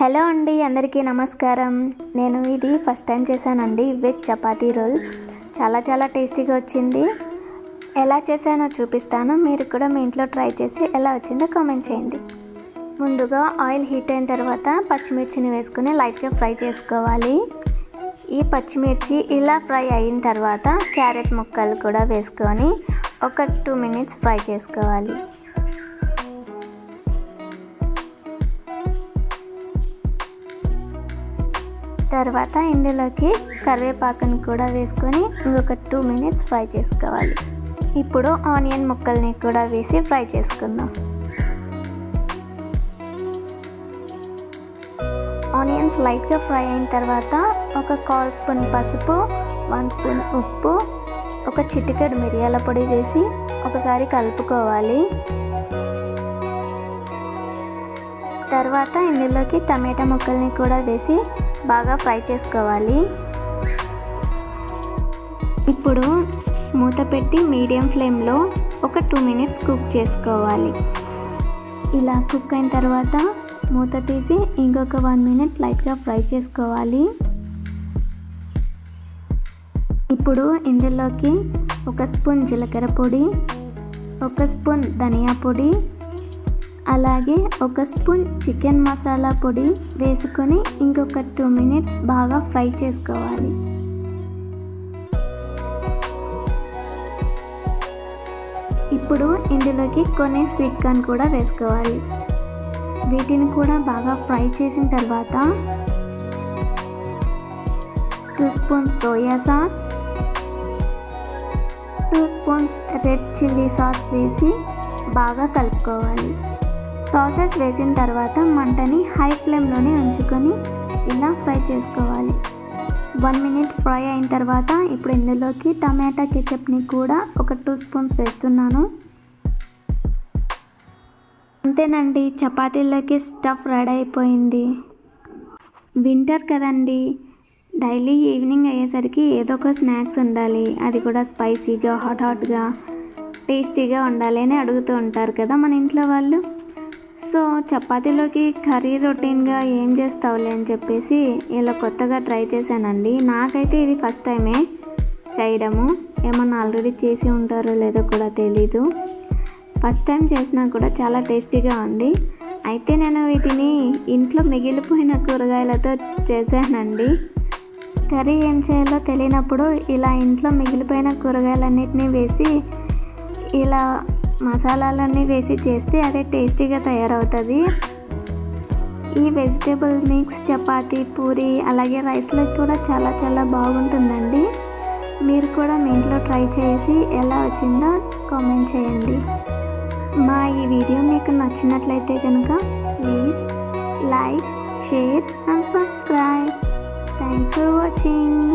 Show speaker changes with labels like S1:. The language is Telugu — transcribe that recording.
S1: హలో అండి, అందరికీ నమస్కారం. నేను ఇది ఫస్ట్ టైం చేశానండి వెజ్ చపాతీ రోల్. చాలా టేస్టీగా వచ్చింది. ఎలా చేశానో చూపిస్తాను. మీరు కూడా మీ ఇంట్లో ట్రై చేసి ఎలా వచ్చిందో కామెంట్ చేయండి. ముందుగా ఆయిల్ హీట్ అయిన తర్వాత పచ్చిమిర్చిని వేసుకుని లైట్గా ఫ్రై చేసుకోవాలి. ఈ పచ్చిమిర్చి ఇలా ఫ్రై అయిన తర్వాత క్యారెట్ ముక్కలు కూడా వేసుకొని ఒక 2 minutes ఫ్రై చేసుకోవాలి. తర్వాత ఇందులోకి కరివేపాకుని కూడా వేసుకొని ఇంకొక 2 minutes ఫ్రై చేసుకోవాలి. ఇప్పుడు ఆనియన్ ముక్కల్ని కూడా వేసి ఫ్రై చేసుకుందాం. ఆనియన్స్ లైట్గా ఫ్రై అయిన తర్వాత ఒక 1/4 స్పూన్ పసుపు, 1 స్పూన్ ఉప్పు, ఒక చిటికెడు మిరియాల పొడి వేసి ఒకసారి కలుపుకోవాలి. తర్వాత ఇందులోకి టమాటా ముక్కల్ని కూడా వేసి బాగా ఫ్రై చేసుకోవాలి. ఇప్పుడు మూత పెట్టి మీడియం ఫ్లేమ్లో ఒక 2 minutes కుక్ చేసుకోవాలి. ఇలా కుక్ అయిన తర్వాత మూత తీసి ఇంకొక 1 minute లైట్గా ఫ్రై చేసుకోవాలి. ఇప్పుడు ఇందులోకి 1 స్పూన్ జీలకర్ర పొడి, 1 స్పూన్ ధనియా పొడి, అలాగే 1 స్పూన్ చికెన్ మసాలా పొడి వేసుకొని ఇంకొక 2 minutes బాగా ఫ్రై చేసుకోవాలి. ఇప్పుడు ఇందులోకి కొన్ని స్వీట్ కార్న్ కూడా వేసుకోవాలి. వీటిని కూడా బాగా ఫ్రై చేసిన తర్వాత 2 spoons soya sauce, 2 spoons red chilli sauce వేసి బాగా కలుపుకోవాలి. సాసెస్ వేసిన తర్వాత మంటని హై ఫ్లేమ్లోనే ఉంచుకొని ఇలా ఫ్రై చేసుకోవాలి. 1 minute ఫ్రై అయిన తర్వాత ఇప్పుడు ఇందులోకి టమాటా కెచప్ని కూడా ఒక 2 స్పూన్స్ వేస్తున్నాను. అంతేనండి, చపాతీలోకి స్టఫ్ రెడీ అయిపోయింది. వింటర్ కదండి, డైలీ ఈవినింగ్ అయ్యేసరికి ఏదో ఒక స్నాక్స్ ఉండాలి. అది కూడా స్పైసీగా హాట్గా టేస్టీగా ఉండాలి అని అడుగుతూ ఉంటారు కదా మన ఇంట్లో వాళ్ళు. సో చపాతీలోకి కర్రీ రొటీన్గా ఏం చేస్తావులే అని చెప్పేసి ఇలా కొత్తగా ట్రై చేశానండి. నాకైతే ఇది ఫస్ట్ టైమే చేయడము. ఏమన్నా ఆల్రెడీ చేసి ఉంటారో లేదో కూడా తెలీదు. ఫస్ట్ టైం చేసినా కూడా చాలా టేస్టీగా ఉంది. అయితే నేను వీటిని ఇంట్లో మిగిలిపోయిన కూరగాయలతో చేశానండి. కర్రీ ఏం చేయాలో తెలియనప్పుడు ఇలా ఇంట్లో మిగిలిపోయిన కూరగాయలన్నిటినీ వేసి ఇలా మసాలాలన్నీ వేసి చేస్తే అదే టేస్టీగా తయారవుతుంది. ఈ వెజిటేబుల్ మిక్స్ చపాతీ, పూరి అలాగే రైస్లో కూడా చాలా బాగుంటుందండి. మీరు కూడా మీ ఇంట్లో ట్రై చేసి ఎలా వచ్చిందో కామెంట్ చేయండి. మా ఈ వీడియో మీకు నచ్చినట్లయితే కనుక please like, share and subscribe. Thanks for watching.